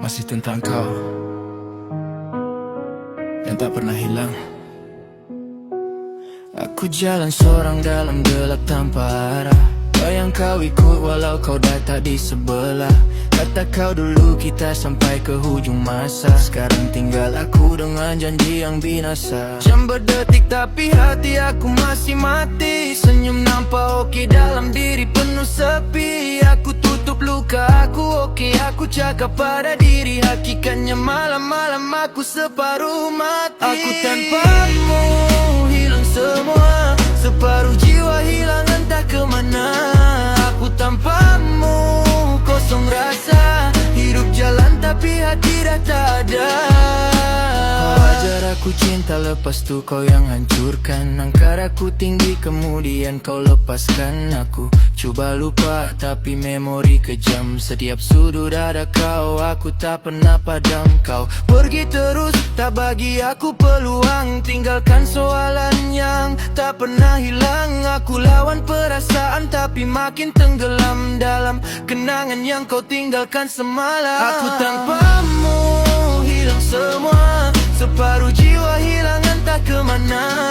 Masih tentang kau yang tak pernah hilang. Aku jalan seorang dalam gelap tanpa arah. Bayang kau ikut walau kau dah tak di sebelah. Kata kau dulu kita sampai ke hujung masa. Sekarang tinggal aku dengan janji yang binasa. Jam berdetik tapi hati aku masih mati. Senyum nampak oke dalam diri penuh sepi. Aku tutup luka aku oke. Aku cakap pada diri hakikatnya malam-malam aku separuh mati. Aku tanpamu hilang semua. Separuh jiwa hilang entah kemana. Aku tanpamu kosong rasa. Hidup jalan tapi hati dah tak ada. Kau ajar aku cinta lepas tu kau yang hancurkan. Angkat aku tinggi kemudian kau lepaskan aku. Cuba lupa tapi memori kejam. Setiap sudut ada kau, aku tak pernah padam. Kau pergi terus tak bagi aku peluang. Tinggalkan soalan yang tak pernah hilang. Aku lawan perasaan tapi makin tenggelam dalam kenangan yang kau tinggalkan semalam. Aku tanpamu hilang semua. Separuh jiwa hilang entah kemana.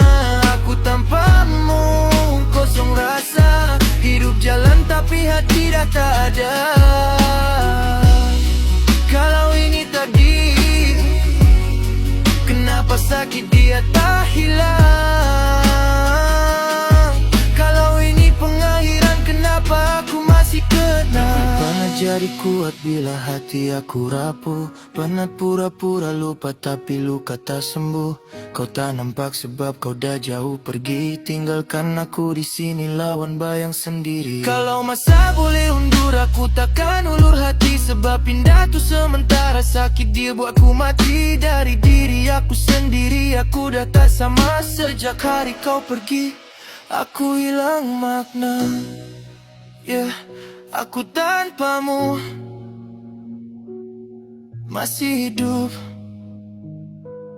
Aku tanpamu kosong rasa. Hidup jalan tapi hati dah tak ada. Kalau ini takdir, kenapa sakit dia tak hilang? Kalau ini pengakhiran, kenapa aku masih kena? Pernah jadi kuat bila hati aku rapuh. Pernah pura-pura lupa tapi luka tak sembuh. Kau tak nampak sebab kau dah jauh pergi. Tinggalkan aku di sini lawan bayang sendiri. Kalau masa boleh undur aku takkan ulur hati. Sebab pindah tu sementara sakit dia buatku mati. Dari diri aku sendiri aku dah tak sama. Sejak hari kau pergi aku hilang makna. Aku tanpamu masih hidup,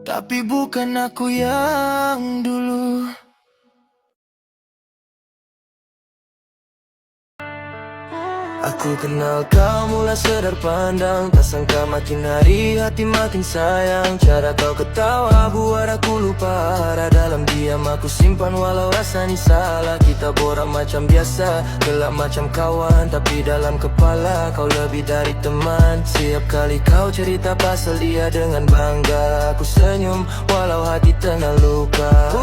tapi bukan aku yang dulu. Aku kenal kau mula sedar pandang. Tak sangka makin hari hati makin sayang. Cara kau ketawa buat aku lupa arah. Dalam diam aku simpan walau rasanya salah. Kita borak macam biasa, gelap macam kawan. Tapi dalam kepala kau lebih dari teman. Setiap kali kau cerita pasal dia dengan bangga. Aku senyum walau hati tengah luka.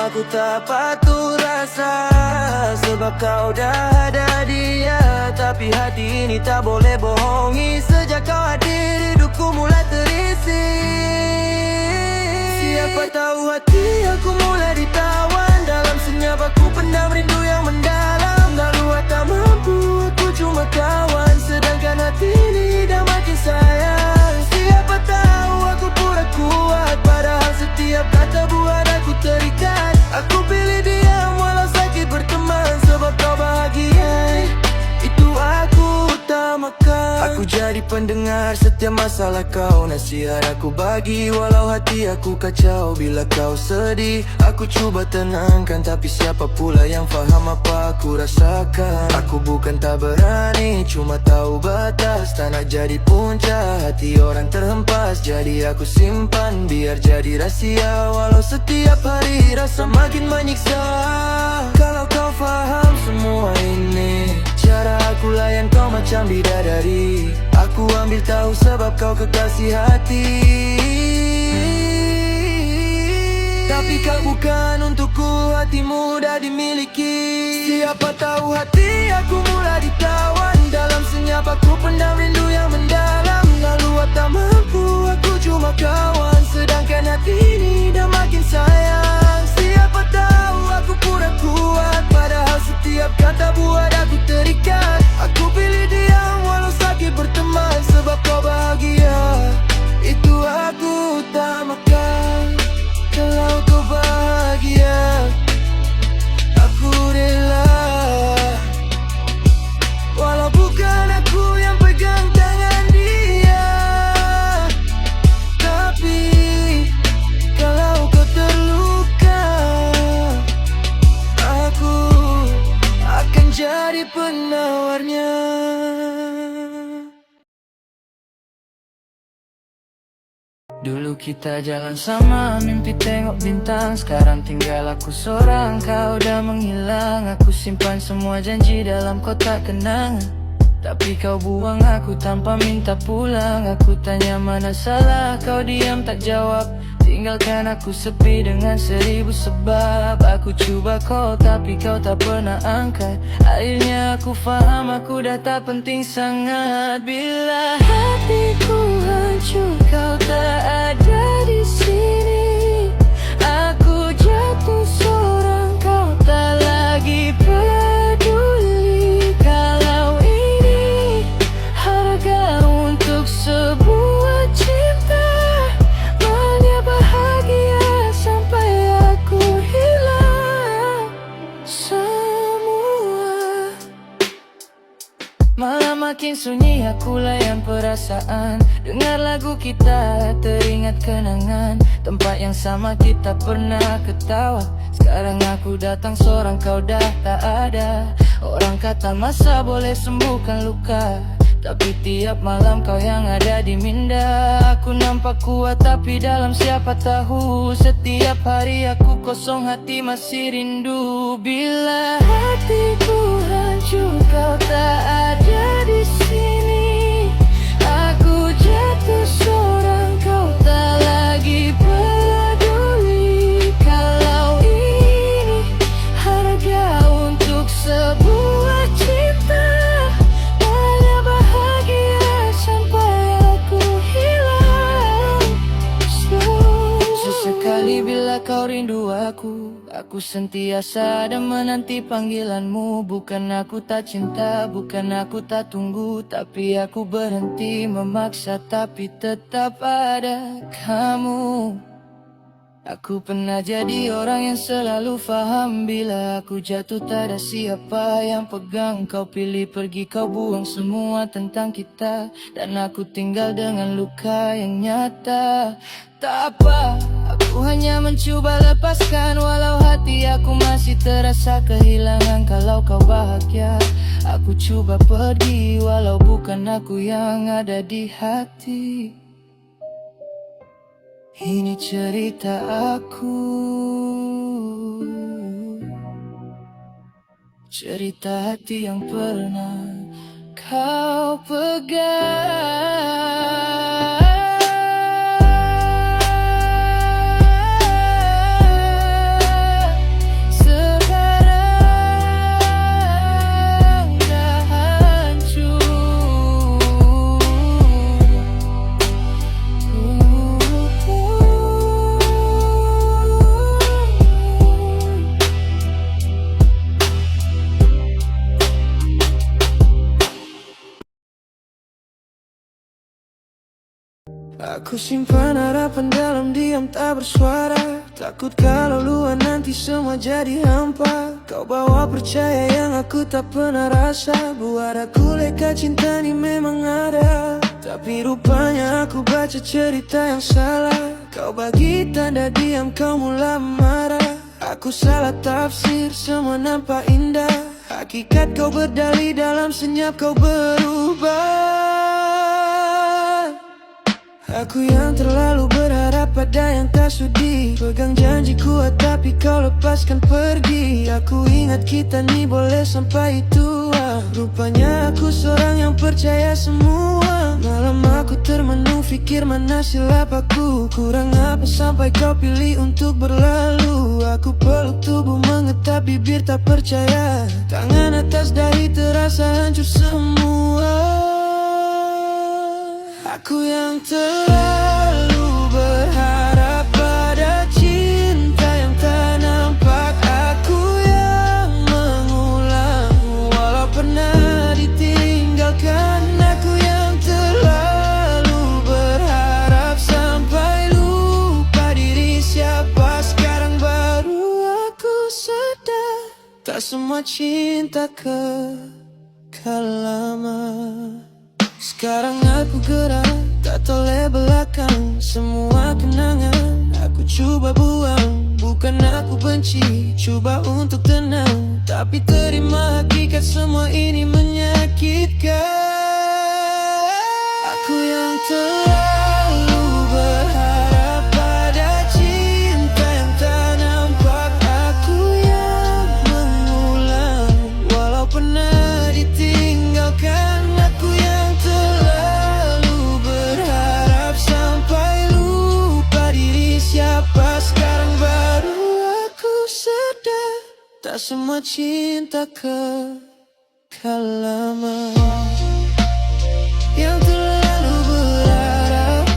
Aku tak patut rasa sebab kau dah ada dia. Tapi hati ini tak boleh bohongi. Sejak kau hadir hidupku mulai terisi. Siapa tahu hati aku mulai ditawan. Dalam senyap aku pendam rindu yang mendalam. Lalu tak mampu aku cuma kawan. Sedangkan hati ini dah makin sayang. Siapa tahu aku pura kuat. Padahal setiap kata buat aku terikat. Aku pilih diam walau sakit berteman. Sebab kau bahagia, itu aku utamakan. Aku jadi pendengar setiap masalah kau. Nasihat aku bagi walau hati aku kacau. Bila kau sedih aku cuba tenangkan. Tapi siapa pula yang faham apa aku rasakan. Aku bukan tak berani, cuma tahu batas. Tak nak jadi punca hati orang terhempas. Jadi aku simpan biar jadi rahsia. Walau setiap hari rasa makin menyiksa. Kalau kau faham semua ini, cara aku layan kau macam bidadari. Aku ambil tahu sebab kau kekasih hati. Tapi kau bukan untukku, hatimu dah dimiliki. Siapa tahu hati aku mulai ditawan. Dalam senyap aku pendam rindu yang mendalam. Lalu tak mampu aku cuma kawan. Sedangkan hati ini dah makin sayang. Siapa tahu aku pura kuat. Padahal setiap kata buat aku terikat. Aku pilih diam walau sakit berteman. Sebab kau bahagia, itu aku utamakan. Kalau kau bahagia, aku rela. Walau bukan aku yang pegang tangan dia. Tapi kalau kau terluka, aku akan jadi penawarnya. Dulu kita jalan sama, mimpi tengok bintang. Sekarang tinggal aku seorang, kau udah menghilang. Aku simpan semua janji dalam kotak kenangan, tapi kau buang aku tanpa minta pulang. Aku tanya mana salah, kau diam tak jawab. Tinggalkan aku sepi dengan 1000 sebab. Aku cuba call tapi kau tak pernah angkat. Akhirnya aku faham aku dah tak penting sangat. Bila hatiku hancur kau tak ada di sini. Aku jatuh seorang kau tak lagi peduli. Kalau ini harga untuk sebuah cinta, mana bahagia sampai aku hilang semua. Malam makin sunyi aku layan perasaan. Dengar lagu kita teringat kenangan. Tempat yang sama kita pernah ketawa. Sekarang aku datang seorang kau dah tak ada. Orang kata masa boleh sembuhkan luka, tapi tiap malam kau yang ada di minda. Aku nampak kuat tapi dalam siapa tahu. Setiap hari aku kosong hati masih rindu. Bila hatiku hancur kau tak ada di sini. Aku jatuh seorang kau tak lagi peduli. Kalau ini harga untuk sebuah cinta, mana bahagia sampai aku hilang. Sesekali bila kau rindu aku sentiasa ada menanti panggilanmu. Bukan aku tak cinta, bukan aku tak tunggu, tapi aku berhenti memaksa, tapi tetap ada kamu. Aku pernah jadi orang yang selalu faham. Bila aku jatuh tak ada siapa yang pegang. Kau pilih pergi, kau buang semua tentang kita, dan aku tinggal dengan luka yang nyata. Tak apa, aku hanya mencoba lepaskan. Walau hati aku masih terasa kehilangan. Kalau kau bahagia, aku coba pergi, walau bukan aku yang ada di hati. Ini cerita aku, cerita hati yang pernah kau pegang. Sekarang dah hancur. Aku simpan harapan dalam diam tak bersuara. Takut kalau luar nanti semua jadi hampa. Kau bawa percaya yang aku tak pernah rasa. Buat aku leka cinta ni memang ada, tapi rupanya aku baca cerita yang salah. Kau bagi tanda diam, kau mula marah. Aku salah tafsir, semua nampak indah. Hakikat kau berdali, dalam senyap kau berubah. Aku yang terlalu berharap pada yang tak sudi. Pegang janji kuat tapi kau lepaskan pergi. Aku ingat kita ni boleh sampai tua. Rupanya aku seorang yang percaya semua. Malam aku termenung fikir mana silap aku. Kurang apa sampai kau pilih untuk berlalu. Aku peluk tubuh mengetap bibir tak percaya. Tangan atas dahi terasa hancur semua. Aku yang terlalu berharap pada cinta yang tak nampak. Aku yang mengulang walau pernah ditinggalkan. Aku yang terlalu berharap sampai lupa diri siapa. Sekarang baru aku sadar, tak semua cinta kekal lama. Sekarang aku gerak, tak toleh belakang. Semua kenangan aku coba buang. Bukan aku benci, coba untuk tenang, tapi terima hakikat semua ini menyakitkan. Aku yang terlalu berharap Tak semua cinta kekal lama yang terlalu berharap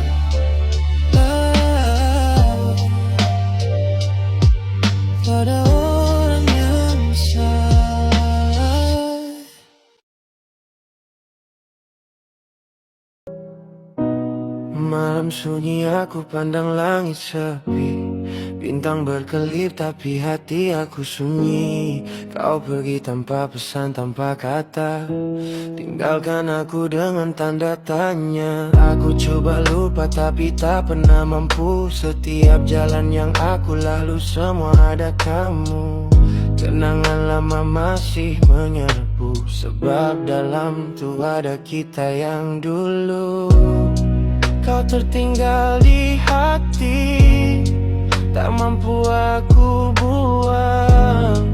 pada orang yang salah. Malam sunyi aku pandang langit sepi, bintang berkelip tapi hati aku sunyi. Kau pergi tanpa pesan, tanpa kata, tinggalkan aku dengan tanda tanya. Aku coba lupa tapi tak pernah mampu. Setiap jalan yang aku lalu semua ada kamu. Kenangan lama masih menyerbu, sebab dalam tu ada kita yang dulu. Kau tertinggal di hati, tak mampu aku buang.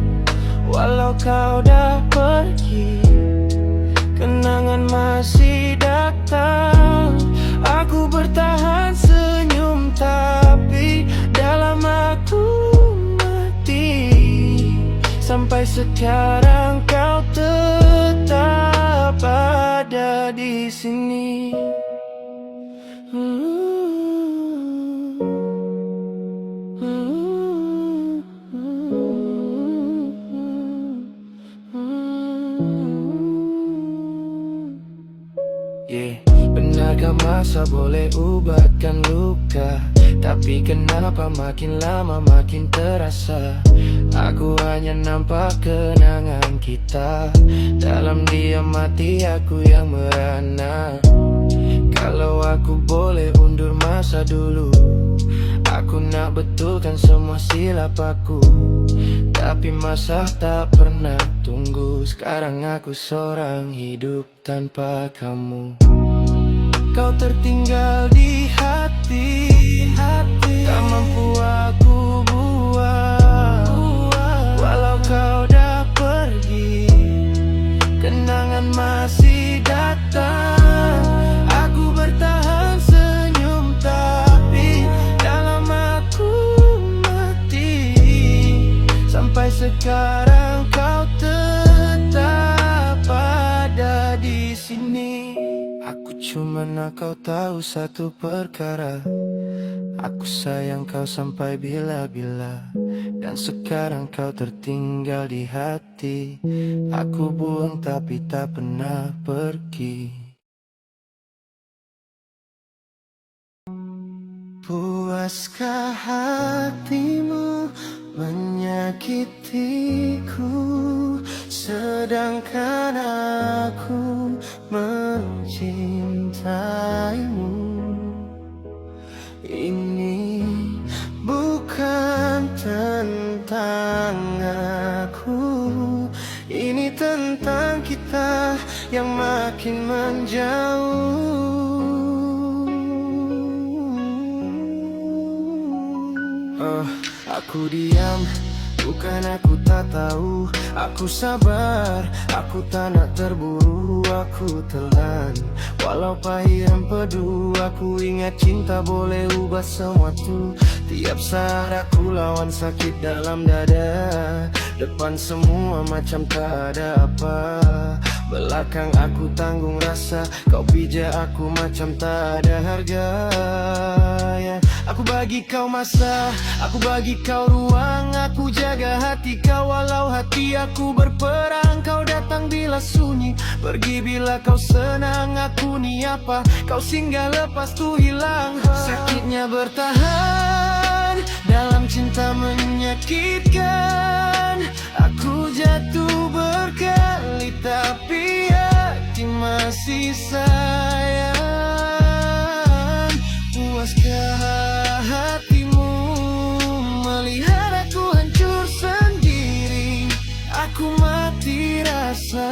Walau kau dah pergi, kenangan masih datang. Aku bertahan senyum tapi dalam aku mati. Sampai sekarang kau tetap ada di sini. Benarkah masa boleh ubatkan luka? Tapi kenapa makin lama makin terasa? Aku hanya nampak kenangan kita. Dalam diam mati aku yang merana. Kalau aku boleh undur masa dulu, aku nak betulkan semua silap aku. Tapi masa tak pernah tunggu. Sekarang aku seorang hidup tanpa kamu. Kau tertinggal di hati, tak mampu aku buang. Walau kau dah pergi, kenangan masih datang. Aku bertahan senyum tapi dalam aku mati. Sampai sekarang kau tetap ada di sini. Aku cuma nak kau tahu satu perkara, aku sayang kau sampai bila-bila. Dan sekarang kau tertinggal di hati. Aku buang tapi tak pernah pergi. Puaskah hatimu menyakitiku, sedangkan aku mencintaimu. Ini bukan tentang aku, ini tentang kita yang makin menjauh. Aku diam, bukan aku tak tahu. Aku sabar, aku tak nak terburu. Aku telan, walau pahit empedu. Aku ingat cinta boleh ubah semua tu. Tiap saat aku lawan sakit dalam dada. Depan semua macam tak ada apa. Belakang aku tanggung rasa. Kau pijak aku macam tak ada harga, yeah. Aku bagi kau masa, aku bagi kau ruang. Aku jaga hati kau walau hati aku berperang. Kau datang bila sunyi, pergi bila kau senang. Aku ni apa, kau singgah lepas tu hilang. Sakitnya bertahan dalam cinta menyakitkan. Aku jatuh berkali tapi hati masih sayang. Puaskah hatimu melihat aku hancur sendiri? Aku mati rasa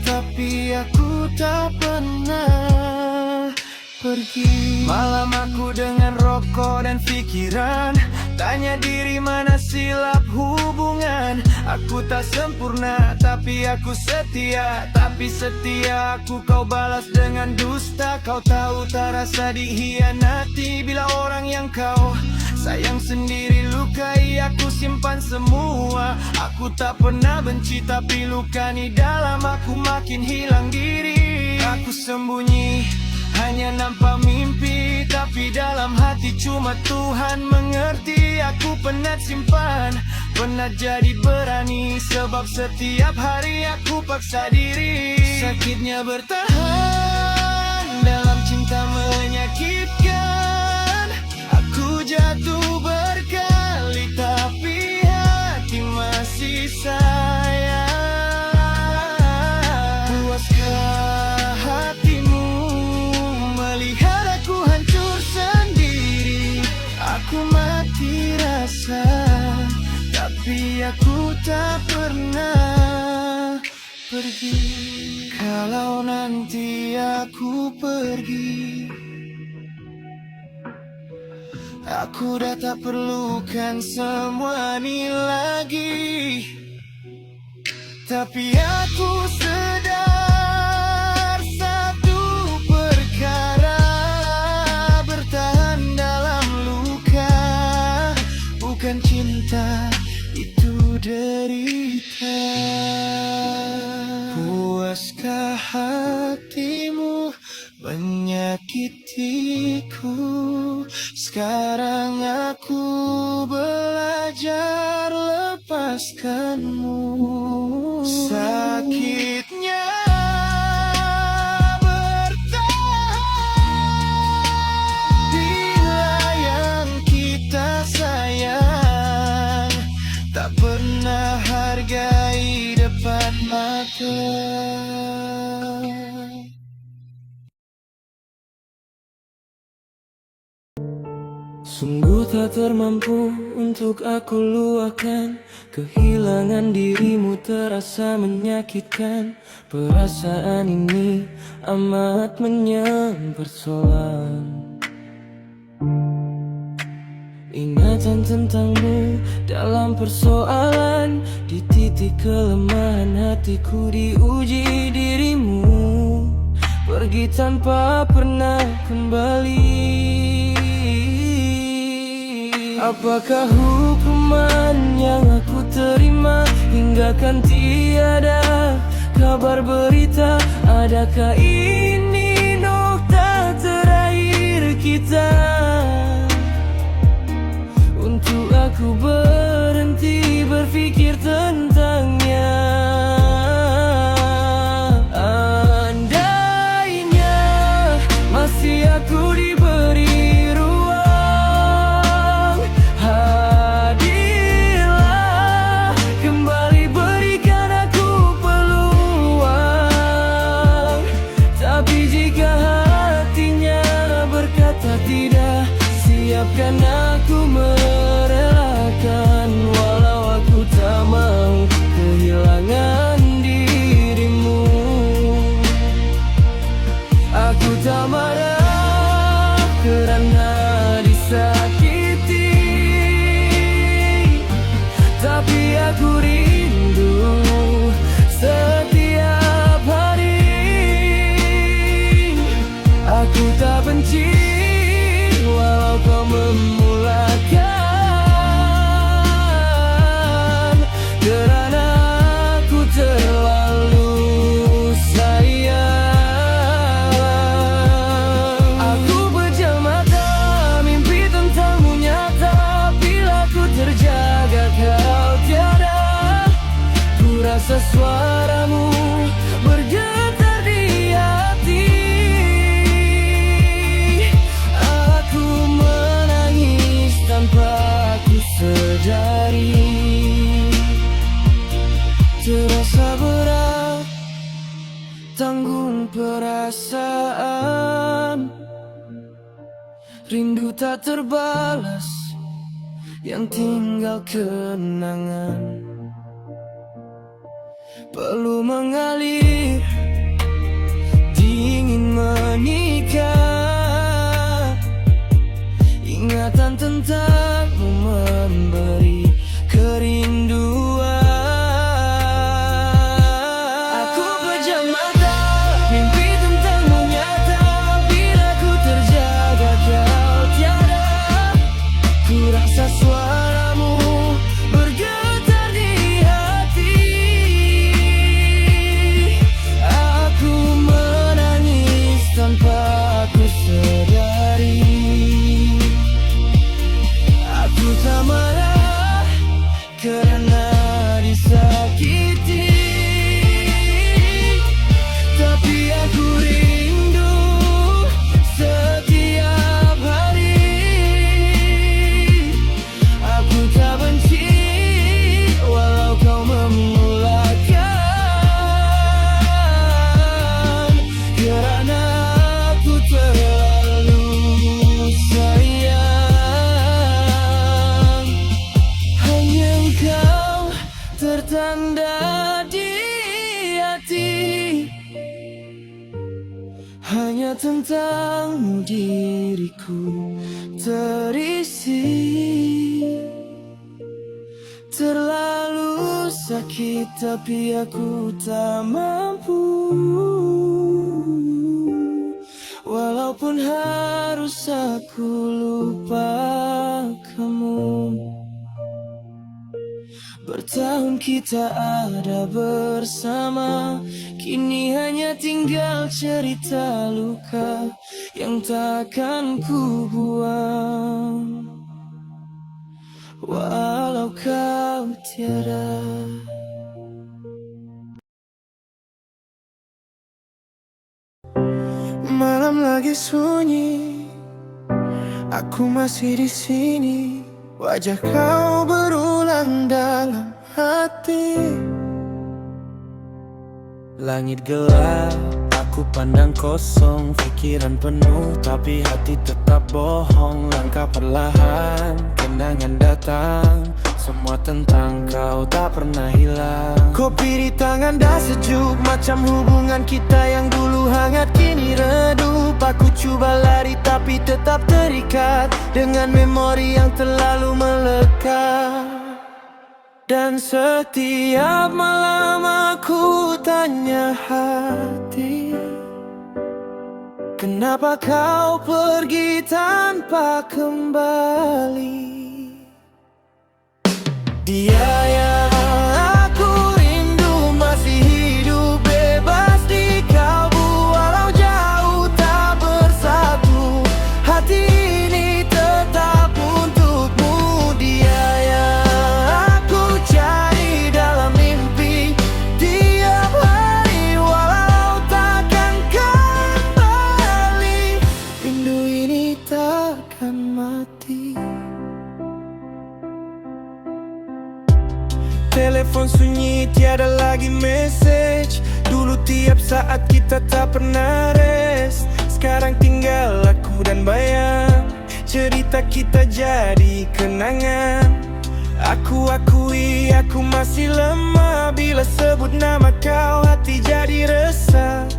tapi aku tak pernah pergi. Malam aku dengan rokok dan pikiran, Tanya diri mana silap hubungan. Aku tak sempurna, tapi aku setia. Tapi setia aku kau balas dengan dusta. Kau tahu tak rasa dikhianati bila orang yang kau sayang sendiri lukai. Aku simpan semua. Aku tak pernah benci, tapi luka di dalam aku makin hilang diri. Aku sembunyi, hanya nampak mimpi, tapi dalam hati cuma Tuhan mengerti. Aku penat simpan, penat jadi berani, sebab setiap hari aku paksa diri. Sakitnya bertahan dalam cinta menyakitkan. Aku jatuh berkali, tapi hati masih sayang. Puaskah hatimu melihat aku hancur sendiri? Aku mati rasa, tapi aku tak pernah pergi. Kalau nanti aku pergi, aku dah tak perlukan semua ini lagi. Tapi aku sedar satu perkara, bertahan dalam luka bukan cinta, itu derita. Puaskah hatimu menyakitiku? Sekarang aku belajar lepaskanmu. Sakitnya bertahan bila yang kita sayang tak pernah hargai depan mata. Sungguh tak termampu untuk aku luahkan. Kehilangan dirimu terasa menyakitkan. Perasaan ini amat menyempersolan. Ingatan tentangmu dalam persoalan. Di titik kelemahan hatiku diuji dirimu. Pergi tanpa pernah kembali. Apakah hukuman yang aku terima hingga kan tiada kabar berita? Adakah ini nokta terakhir kita? Untuk aku berhenti berpikir tentangnya. Andainya masih aku diberi ruang, hadirlah kembali berikan aku peluang. Tapi jika hatinya berkata tidak, siapkan aku merelakan. Walau aku tak mau kehilangan dirimu, aku tak marah kerana disakiti, tapi aku rindu setiap hari. Aku tak benci walau kau memulakan, kerana aku terlalu sayang. Aku pejam mata, mimpi tentangmu nyata. Bila ku terjaga kau tiada, ku rasa suaramu bergetar di hati. Aku menangis tanpa aku sedari. Terasa berat, tanggung perasaan. Rindu tak terbalas, yang tinggal kenangan. Perlu mengalir, dingin menikah. Ingatan tentangmu hanya tentang diriku terisi. Terlalu sakit tapi aku tak mampu. Walaupun harus aku lupa kamu. Bertahun kita ada bersama, kini hanya tinggal cerita luka yang takkan ku buang. Walau kau tiada. Malam lagi sunyi, aku masih di sini. Wajah kau berulang dalam hati. Langit gelap, aku pandang kosong. Pikiran penuh, tapi hati tetap bohong. Langkah perlahan, kenangan datang. Semua tentang kau tak pernah hilang. Kopi di tangan dah sejuk, macam hubungan kita yang dulu hangat kini redup. Aku coba lari tapi tetap terikat dengan memori yang terlalu melekat. Dan setiap malam aku tanya hati, kenapa kau pergi tanpa kembali? Dia yang aku rindu masih hidup bebas di kalbu. Walau jauh tak bersatu, hati ini tetap untukmu. Dia yang aku cari dalam mimpi tiap hari. Walau takkan kembali, rindu ini takkan mati. Telepon sunyi, tiada lagi message. Dulu tiap saat kita tak pernah rest. Sekarang tinggal aku dan bayang. Cerita kita jadi kenangan. Aku akui aku masih lemah. Bila sebut nama kau hati jadi resah.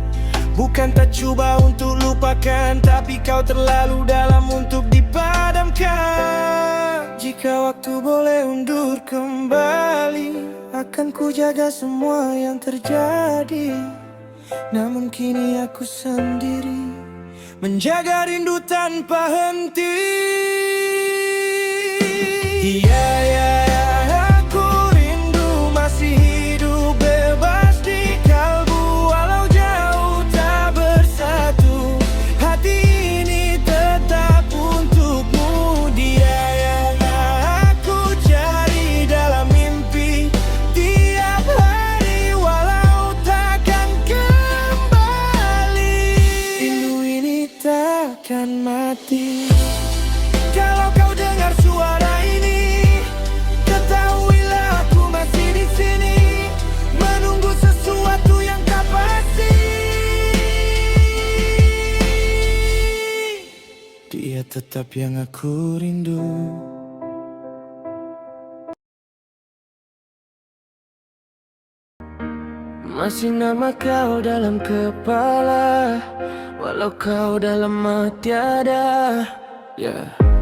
Bukan tak cuba untuk lupakan, tapi kau terlalu dalam untuk dipadamkan. Jika waktu boleh undur kembali, akan ku jaga semua yang terjadi. Namun kini aku sendiri, menjaga rindu tanpa henti. Iya, ya, aku rindu masih hidup bebas di kalbu. Walau jauh tak bersatu, hati ini tetap untukmu. Dia yang aku cari dalam mimpi tiap hari. Walau takkan kembali, rindu ini takkan mati. Kalau kau dengar suara ini, ketahuilah aku masih di sini, menunggu sesuatu yang tak pasti. Dia tetap yang aku rindu. Masih nama kau dalam kepala, walau kau dalam mati ada.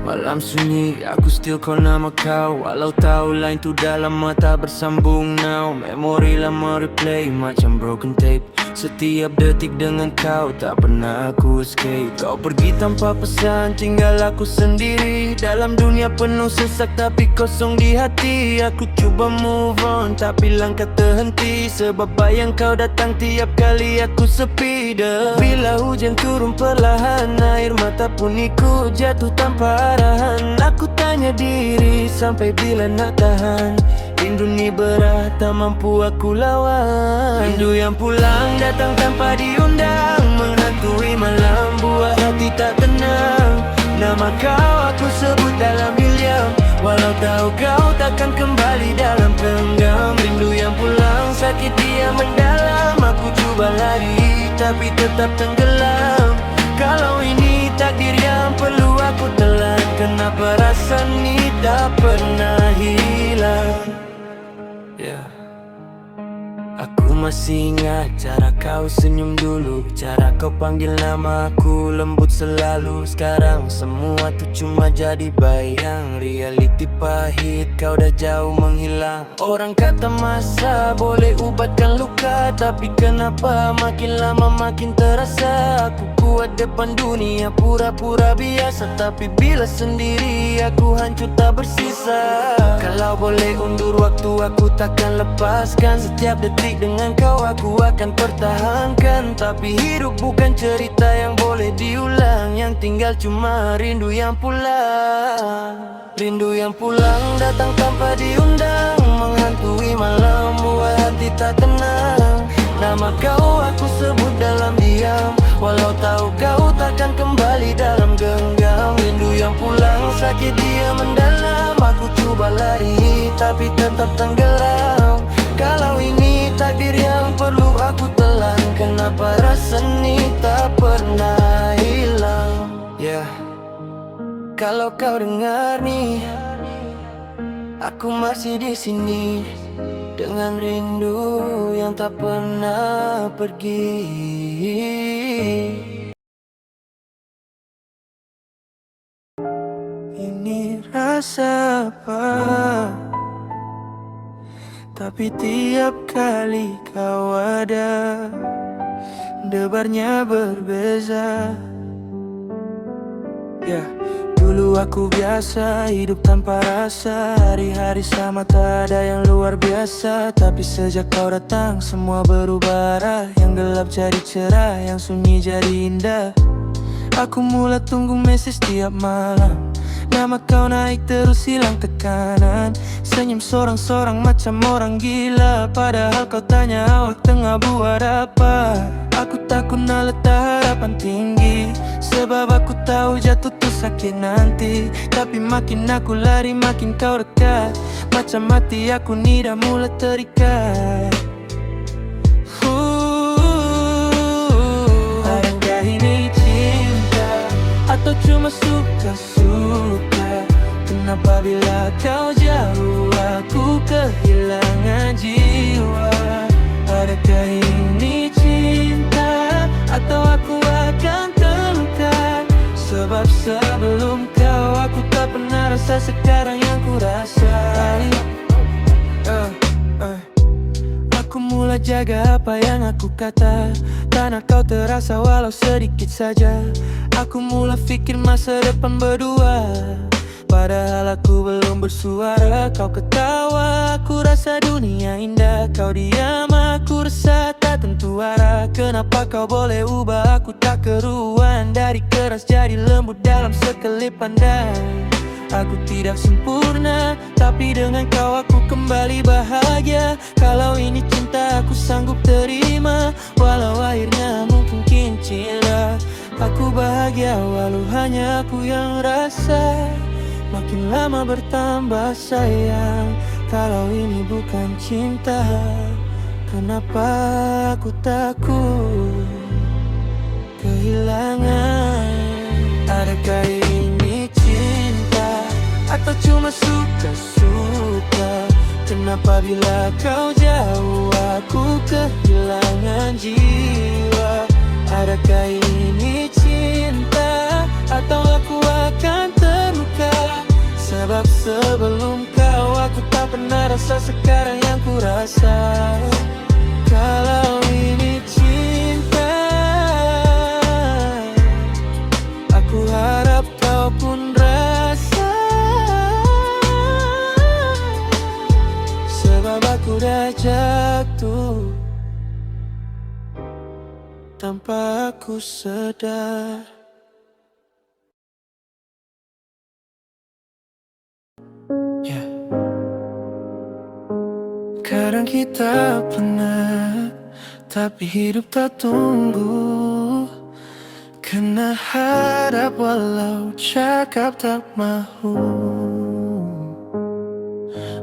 Malam sunyi, aku still call nama kau. Walau tahu lain tu dalam mata bersambung now. Memori lama replay macam broken tape. Setiap detik dengan kau tak pernah aku escape. Kau pergi tanpa pesan, tinggal aku sendiri dalam dunia penuh sesak tapi kosong di hati. Aku cuba move on tapi langkah terhenti, sebab bayang kau datang tiap kali aku sepi. Bila hujan turun perlahan, air mata pun ikut jatuh tanpa arahan. Aku tanya diri sampai bila nak tahan. Rindu ni berat, tak mampu aku lawan. Rindu yang pulang datang tanpa diundang, menghantui malam, buat hati tak tenang. Nama kau aku sebut dalam diam, walau tahu kau takkan kembali dalam genggam. Rindu yang pulang sakit dia mendalam. Aku cuba lari tapi tetap tenggelam. Kalau ini takdir yang perlu aku telan, kenapa rasa ni tak pernah hilang? Aku masih ingat cara kau senyum dulu, cara kau panggil nama aku lembut selalu. Sekarang semua tuh cuma jadi bayang, realiti pahit kau dah jauh menghilang. Orang kata masa boleh ubatkan luka, tapi kenapa makin lama makin terasa. Aku kuat depan dunia pura-pura biasa, tapi bila sendiri aku hancur tak bersisa. Kalau boleh undur waktu aku takkan lepaskan, setiap detik dengan kau aku akan pertahankan. Tapi hidup bukan cerita yang boleh diulang, yang tinggal cuma rindu yang pulang. Rindu yang pulang datang tanpa diundang, menghantui malam buat hati tak tenang. Nama kau aku sebut dalam diam, walau tahu kau takkan kembali dalam genggam. Rindu yang pulang sakit dia mendalam, aku coba lari tapi tetap tenggelam. Kalau ini takdir yang perlu aku telan, kenapa rasa ini tak pernah hilang? Kalau kau dengar nih, aku masih di sini dengan rindu yang tak pernah pergi. Ini rasa apa? Tapi tiap kali kau ada, debarnya berbeza. Dulu aku biasa hidup tanpa rasa, hari-hari sama tak ada yang luar biasa. Tapi sejak kau datang semua berubah arah, yang gelap jadi cerah, yang sunyi jadi indah. Aku mulai tunggu message tiap malam, nama kau naik terus hilang tekanan. Senyum sorang-sorang macam orang gila, padahal kau tanya awak tengah buat apa. Aku takut letak harapan tinggi, sebab aku tahu jatuh tuh sakit nanti. Tapi makin aku lari makin kau dekat, macam hati aku ni dah mulai terikat. Adakah ini cinta atau cuma suka-suka? Kenapa bila kau jauh aku kehilangan jiwa? Adakah ini cinta atau aku akan terluka? Sebab sebelum kau aku tak pernah rasa sekarang yang ku rasa. Aku mulai jaga apa yang aku kata, karena kau terasa walau sedikit saja. Aku mulai fikir masa depan berdua, padahal aku belum bersuara. Kau ketawa, aku rasa dunia indah. Kau diam, aku rasa tak tentu arah. Kenapa kau boleh ubah aku tak keruan, dari keras jadi lembut dalam sekelip pandang. Aku tidak sempurna, tapi dengan kau aku kembali bahagia. Kalau ini cinta aku sanggup terima, walau akhirnya mungkin kincir. Aku bahagia walau hanya aku yang rasa. Makin lama bertambah sayang, kalau ini bukan cinta, kenapa aku takut kehilangan? Adakah ini cinta atau cuma suka-suka? Kenapa bila kau jauh aku kehilangan jiwa? Adakah ini cinta atau aku akan terluka? Sebab sebelum kau aku tak pernah rasa sekarang yang ku rasa. Kalau ini cinta, aku harap kau pun rasa. Sebab aku dah jatuh tanpa aku sadar. Kadang kita pernah, tapi hidup tak tunggu. Kena harap walau cakap tak mahu.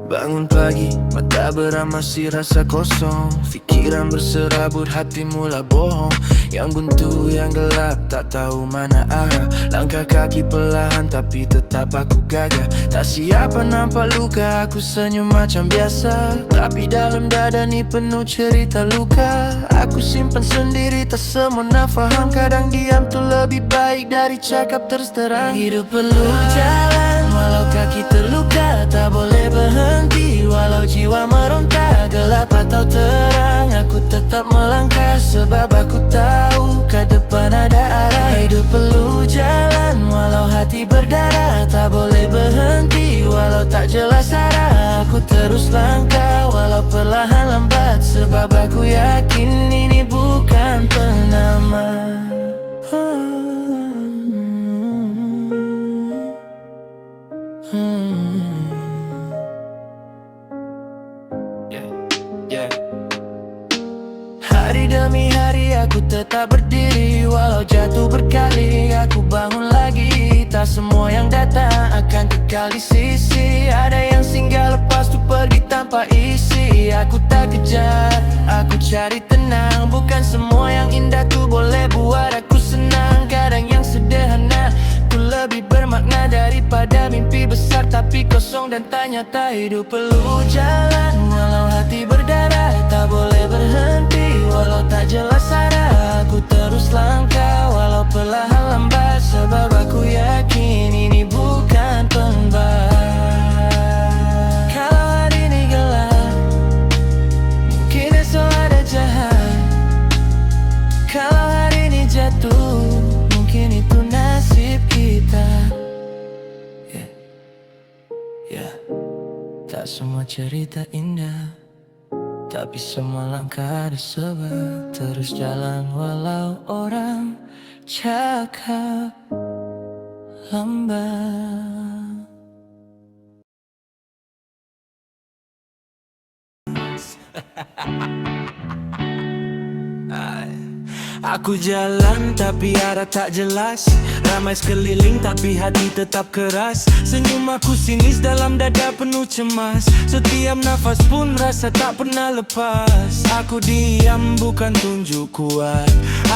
Bangun pagi, mata beramasi rasa kosong. Fikiran berserabut, hati mula bohong. Yang buntu, yang gelap, tak tahu mana arah. Langkah kaki perlahan, tapi tetap aku gagah. Tak siapa nampak luka, aku senyum macam biasa. Tapi dalam dada ni penuh cerita luka. Aku simpan sendiri, tak semua nak faham. Kadang diam tu lebih baik dari cakap terus terang. Hidup perlu jalan, walau kaki terluka. Tak boleh berhenti, walau jiwa meronta. Gelap atau terang, aku tetap melangkah. Sebab aku tahu ke depan ada arah. Hidup perlu jalan, walau hati berdarah. Tak boleh berhenti, walau tak jelas arah. Aku terus langkah, walau perlahan lambat. Sebab aku yakin ini bukan penamat. Hari demi hari aku tetap berdiri. Walau jatuh berkali, aku bangun lagi. Tak semua yang datang akan kekal di sisi. Ada yang singgah lepas tu pergi tanpa isi. Aku tak kejar, aku cari tenang. Bukan semua yang indah tu boleh buat aku senang. Kadang yang sederhana ku lebih bermakna daripada mimpi besar tapi kosong dan tak nyata. Hidup perlu jalan, walau hati berdarah. Tak boleh berhenti, walau tak jelas arah. Aku terus langkah, walau perlahan lambat. Sebab aku yakin ini bukan pembat. Kalau hari ini gelap, mungkin esok ada jahat. Kalau hari ini jatuh, mungkin itu nasib kita. Tak semua cerita indah, tapi semua langkah ada sebab. Terus jalan walau orang cakap lambat. Aku jalan tapi arah tak jelas. Ramai sekeliling tapi hati tetap keras. Senyum aku sinis dalam dada penuh cemas. Setiap nafas pun rasa tak pernah lepas. Aku diam bukan tunjuk kuat.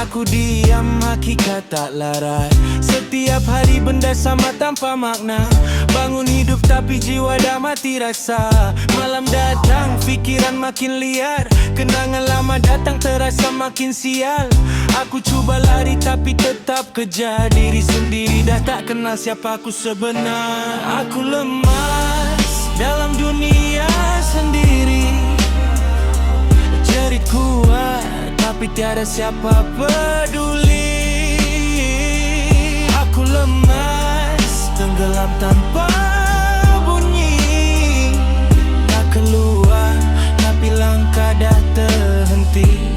Aku diam hakikat tak larat. Setiap hari benda sama tanpa makna. Bangun hidup tapi jiwa dah mati rasa. Malam datang fikiran makin liar. Kenangan lama datang terasa makin sial. Aku cuba lari tapi tetap kejar diri sendiri. Dah tak kenal siapa aku sebenar. Aku lemas dalam dunia sendiri. Jerit kuat tapi tiada siapa peduli. Aku lemas tenggelam tanpa bunyi. Tak keluar tapi langkah dah terhenti.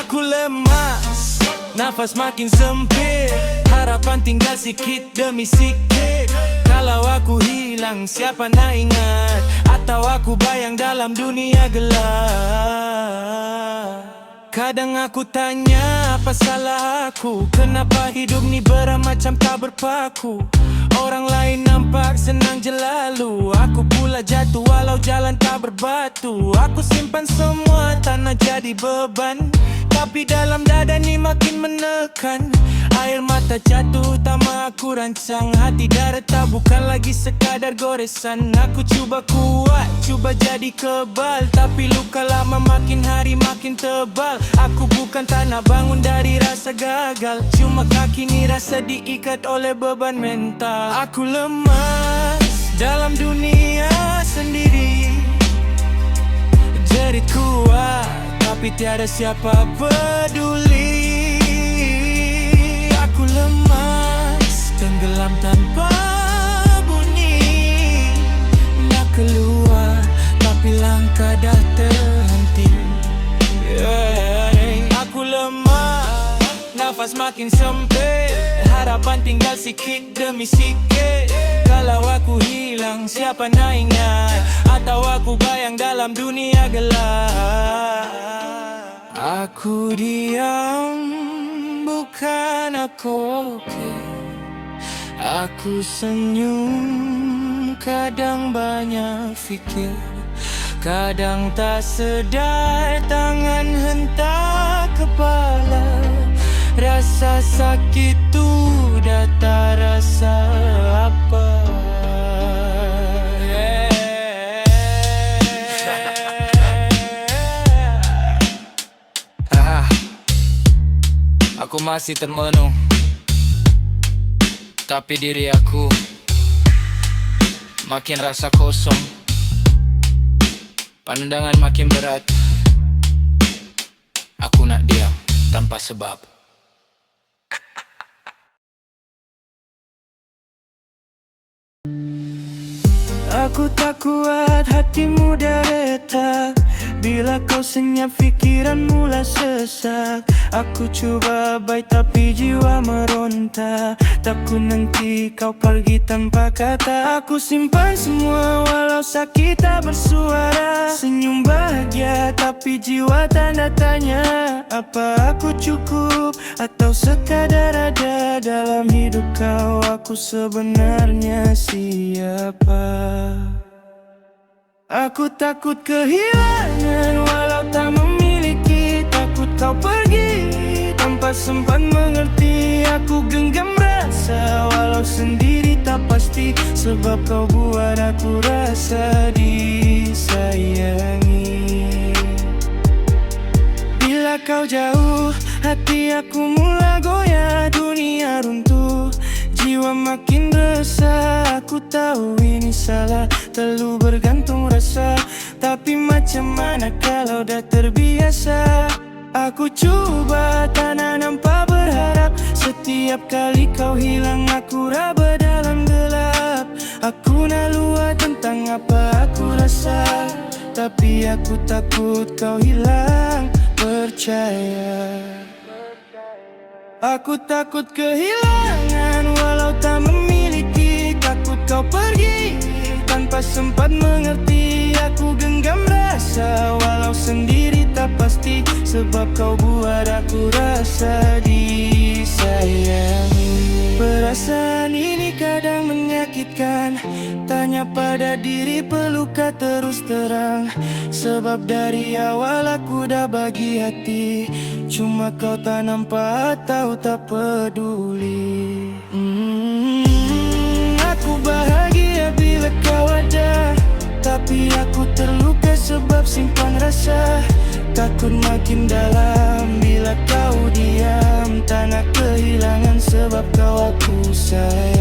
Aku lemas, nafas makin sempit. Harapan tinggal sikit demi sikit. Kalau aku hilang siapa nak ingat? Atau aku bayang dalam dunia gelap. Kadang aku tanya apa salah aku. Kenapa hidup ni berat macam tak berpaku. Orang lain nampak senang je lalu. Aku pula jatuh walau jalan tak berbatu. Aku simpan semua tak nak jadi beban. Tapi dalam dada ni makin menekan. Air mata jatuh tama aku rancang. Hati dah retak bukan lagi sekadar goresan. Aku cuba kuat, cuba jadi kebal. Tapi luka lama makin hari makin tebal. Aku bukan tak nak bangun dari rasa gagal. Cuma kaki ni rasa diikat oleh beban mental. Aku lemas dalam dunia sendiri. Jerit kuat tapi tiada siapa peduli. Aku lemas tenggelam tanpa bunyi. Nak keluar tapi langkah dah terhenti. Aku lemah, nafas makin sempit. Harapan tinggal sikit demi sikit. Kalau aku hilang siapa nak ingat? Atau aku bayang dalam dunia gelap. Aku diam bukan aku oke. Aku senyum kadang banyak fikir, kadang tak sedar tangan hentak kepala. Rasa sakit tu dah tak rasa apa. Aku masih termenung, tapi diri aku makin rasa kosong. Pandangan makin berat. Aku nak diam tanpa sebab. Aku tak kuat, hati mudah retak. Bila kau senyap, fikiran mula sesak. Aku cuba baik tapi jiwa meronta. Takut nanti kau pergi tanpa kata. Aku simpan semua walau sakit tak bersuara. Senyum bahagia tapi jiwa tanda tanya. Apa aku cukup atau sekadar ada dalam hidup kau? Aku sebenarnya siapa? Aku takut kehilangan walau tak memiliki. Takut kau pergi tanpa sempat mengerti. Aku genggam rasa walau sendiri tak pasti. Sebab kau buat aku rasa disayangi. Bila kau jauh, hati aku mula goyah. Dunia runtuh, jiwa makin resah. Aku tahu ini salah, terlalu bergantung rasa. Tapi macam mana kalau dah terbiasa? Aku cuba tak nak nampak berharap. Setiap kali kau hilang, aku raba dalam gelap. Aku nak luar tentang apa aku rasa, tapi aku takut kau hilang percaya. Aku takut kehilangan walau tak memiliki. Takut kau pergi tanpa sempat mengerti. Aku genggam rasa walau sendiri tak pasti. Sebab kau buat aku rasa disayangi. Perasaan ini kadang menyakitkan. Tanya pada diri, perlukah terus terang? Sebab dari awal aku dah bagi hati. Cuma kau tak nampak atau tak peduli. Aku bahagia bila kau ada, tapi aku terluka sebab simpan rasa. Takut makin dalam bila kau diam. Tak nak kehilangan sebab kau aku sayang.